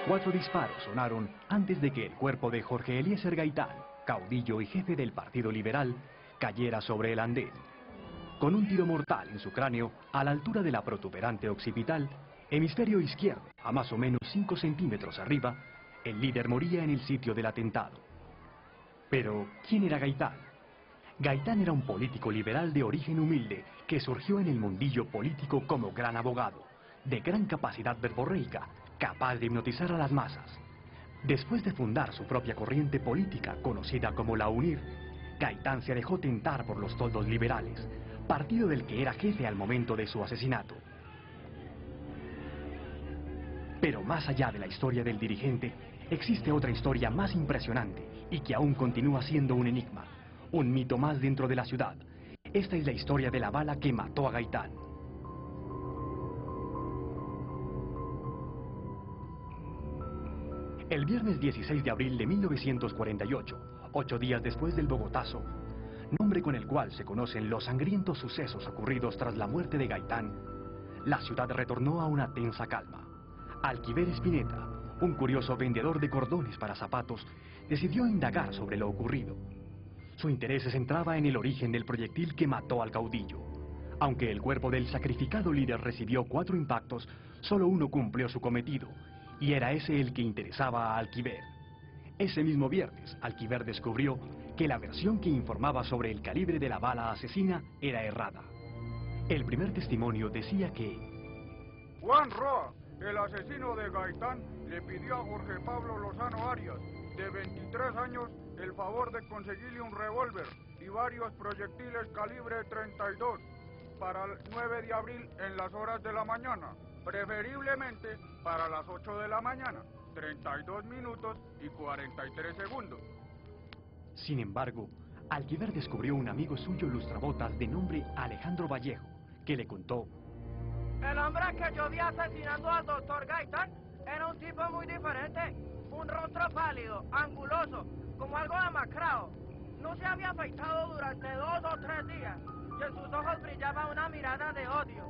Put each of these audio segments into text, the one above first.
Cuatro disparos sonaron antes de que el cuerpo de Jorge Eliezer Gaitán, caudillo y jefe del Partido Liberal, cayera sobre el andén. Con un tiro mortal en su cráneo, a la altura de la protuberante occipital, hemisferio izquierdo, a más o menos 5 centímetros arriba, el líder moría en el sitio del atentado. Pero, ¿quién era Gaitán? Gaitán era un político liberal de origen humilde que surgió en el mundillo político como gran abogado, de gran capacidad verborreica, capaz de hipnotizar a las masas. Después de fundar su propia corriente política, conocida como la UNIR, Gaitán se dejó tentar por los toldos liberales, partido del que era jefe al momento de su asesinato. Pero más allá de la historia del dirigente, existe otra historia más impresionante y que aún continúa siendo un enigma, un mito más dentro de la ciudad. Esta es la historia de la bala que mató a Gaitán. El viernes 16 de abril de 1948, 8 días después del Bogotazo, nombre con el cual se conocen los sangrientos sucesos ocurridos tras la muerte de Gaitán, la ciudad retornó a una tensa calma. Alquiver Espineta, un curioso vendedor de cordones para zapatos, decidió indagar sobre lo ocurrido. Su interés se centraba en el origen del proyectil que mató al caudillo. Aunque el cuerpo del sacrificado líder recibió 4 impactos, solo uno cumplió su cometido, y era ese el que interesaba a Alquiver. Ese mismo viernes, Alquiver descubrió que la versión que informaba sobre el calibre de la bala asesina era errada. El primer testimonio decía que Juan Roa, el asesino de Gaitán, le pidió a Jorge Pablo Lozano Arias, de 23 años, el favor de conseguirle un revólver y varios proyectiles calibre 32 para el 9 de abril en las horas de la mañana, preferiblemente para las 8 de la mañana, 32 minutos y 43 segundos. Sin embargo, Alquiver descubrió un amigo suyo lustrabotas de nombre Alejandro Vallejo, que le contó: el hombre que yo vi asesinando al doctor Gaitán era un tipo muy diferente, un rostro pálido, anguloso, como algo demacrado. No se había afeitado durante 2 o 3 días y en sus ojos brillaba una mirada de odio.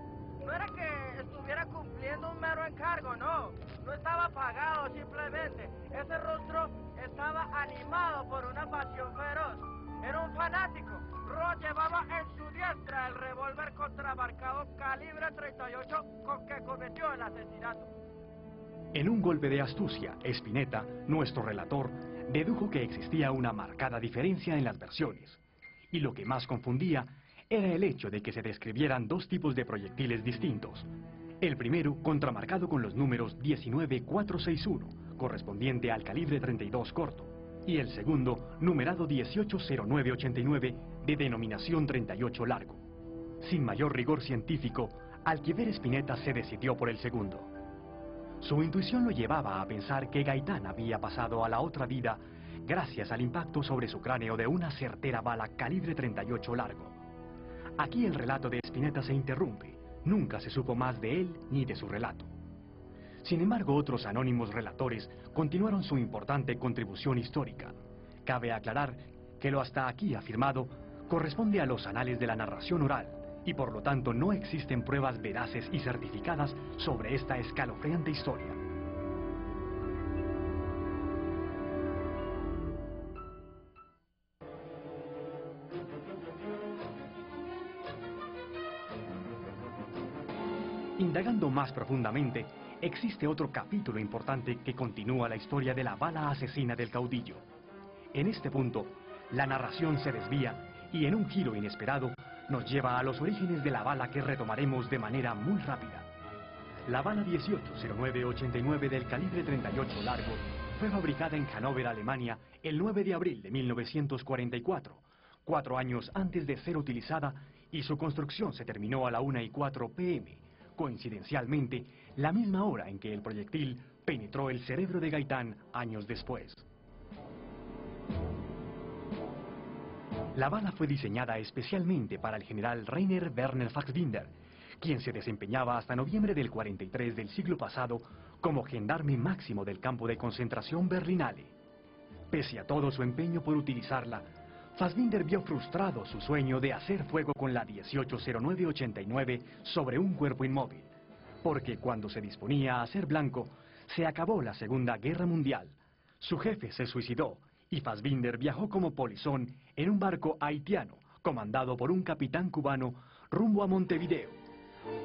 No era que estuviera cumpliendo un mero encargo, no estaba apagado simplemente. Ese rostro estaba animado por una pasión feroz. Era un fanático. Roa llevaba en su diestra el revólver contramarcado calibre 38 con que cometió el asesinato. En un golpe de astucia, Espineta, nuestro relator, dedujo que existía una marcada diferencia en las versiones. Y lo que más confundía era el hecho de que se describieran 2 tipos de proyectiles distintos. El primero, contramarcado con los números 19461, correspondiente al calibre 32 corto, y el segundo, numerado 180989, de denominación 38 largo. Sin mayor rigor científico, Alquiver Espineta se decidió por el segundo. Su intuición lo llevaba a pensar que Gaitán había pasado a la otra vida gracias al impacto sobre su cráneo de una certera bala calibre 38 largo. Aquí el relato de Espineta se interrumpe. Nunca se supo más de él ni de su relato. Sin embargo, otros anónimos relatores continuaron su importante contribución histórica. Cabe aclarar que lo hasta aquí afirmado corresponde a los anales de la narración oral y por lo tanto no existen pruebas veraces y certificadas sobre esta escalofriante historia. Indagando más profundamente, existe otro capítulo importante que continúa la historia de la bala asesina del caudillo. En este punto, la narración se desvía y en un giro inesperado nos lleva a los orígenes de la bala que retomaremos de manera muy rápida. La bala 180989 del calibre 38 largo fue fabricada en Hannover, Alemania, el 9 de abril de 1944, 4 años antes de ser utilizada, y su construcción se terminó a la 1:04 p.m., coincidencialmente, la misma hora en que el proyectil penetró el cerebro de Gaitán años después. La bala fue diseñada especialmente para el general Rainer Werner Faxbinder, quien se desempeñaba hasta noviembre del 43 del siglo pasado como gendarme máximo del campo de concentración Berlinale. Pese a todo su empeño por utilizarla, Fassbinder vio frustrado su sueño de hacer fuego con la 180989 sobre un cuerpo inmóvil, porque cuando se disponía a ser blanco, se acabó la Segunda Guerra Mundial. Su jefe se suicidó y Fassbinder viajó como polizón en un barco haitiano comandado por un capitán cubano rumbo a Montevideo.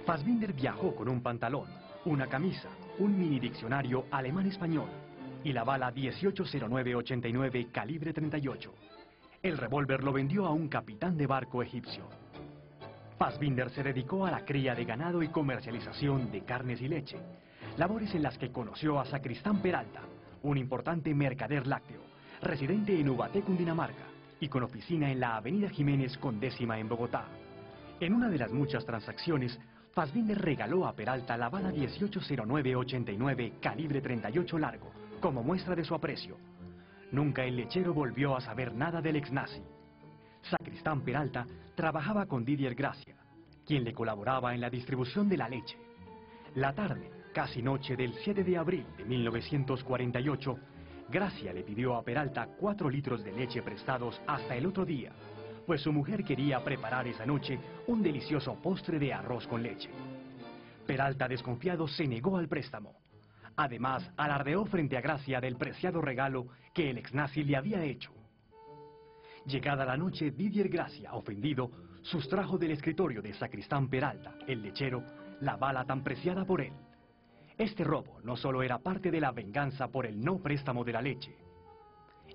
Fassbinder viajó con un pantalón, una camisa, un mini diccionario alemán-español y la bala 180989 calibre 38. El revólver lo vendió a un capitán de barco egipcio. Fassbinder se dedicó a la cría de ganado y comercialización de carnes y leche, labores en las que conoció a Sacristán Peralta, un importante mercader lácteo, residente en Ubaté, Cundinamarca, y con oficina en la Avenida Jiménez con 10ª en Bogotá. En una de las muchas transacciones, Fassbinder regaló a Peralta la bala 180989 calibre 38 largo, como muestra de su aprecio. Nunca el lechero volvió a saber nada del ex-nazi. Sacristán Peralta trabajaba con Didier Gracia, quien le colaboraba en la distribución de la leche. La tarde, casi noche del 7 de abril de 1948, Gracia le pidió a Peralta 4 litros de leche prestados hasta el otro día, pues su mujer quería preparar esa noche un delicioso postre de arroz con leche. Peralta, desconfiado, se negó al préstamo. Además, alardeó frente a Gracia del preciado regalo que el ex-nazi le había hecho. Llegada la noche, Didier Gracia, ofendido, sustrajo del escritorio de Sacristán Peralta, el lechero, la bala tan preciada por él. Este robo no solo era parte de la venganza por el no préstamo de la leche,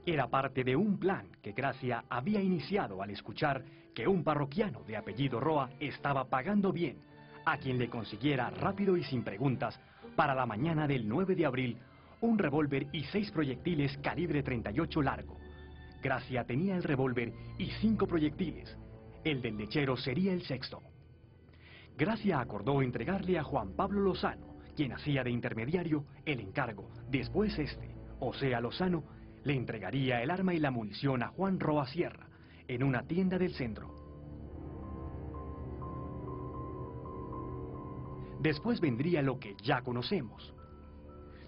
era parte de un plan que Gracia había iniciado al escuchar que un parroquiano de apellido Roa estaba pagando bien a quien le consiguiera rápido y sin preguntas para la mañana del 9 de abril un revólver y 6 proyectiles calibre 38 largo. Gracia tenía el revólver y 5 proyectiles. El del lechero sería el sexto. Gracia acordó entregarle a Juan Pablo Lozano, quien hacía de intermediario, el encargo. Después este, o sea Lozano, le entregaría el arma y la munición a Juan Roa Sierra, en una tienda del centro. Después vendría lo que ya conocemos.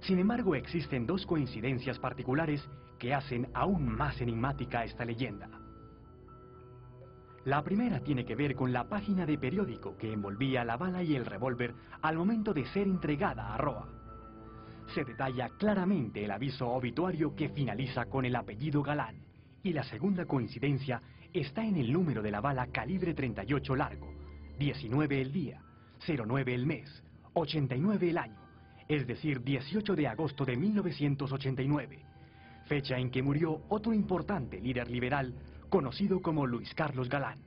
Sin embargo, existen 2 coincidencias particulares que hacen aún más enigmática esta leyenda. La primera tiene que ver con la página de periódico que envolvía la bala y el revólver al momento de ser entregada a Roa. Se detalla claramente el aviso obituario que finaliza con el apellido Galán, y la segunda coincidencia está en el número de la bala calibre 38 largo, 19 el día, 09 el mes, 89 el año, es decir, 18 de agosto de 1989, fecha en que murió otro importante líder liberal conocido como Luis Carlos Galán.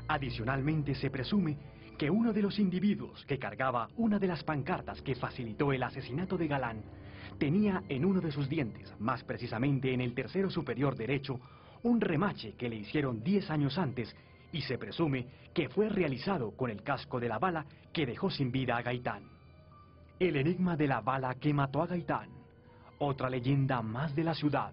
Adicionalmente, se presume que uno de los individuos que cargaba una de las pancartas que facilitó el asesinato de Galán tenía en uno de sus dientes, más precisamente en el tercero superior derecho, un remache que le hicieron 10 años antes y se presume que fue realizado con el casco de la bala que dejó sin vida a Gaitán. El enigma de la bala que mató a Gaitán, otra leyenda más de la ciudad.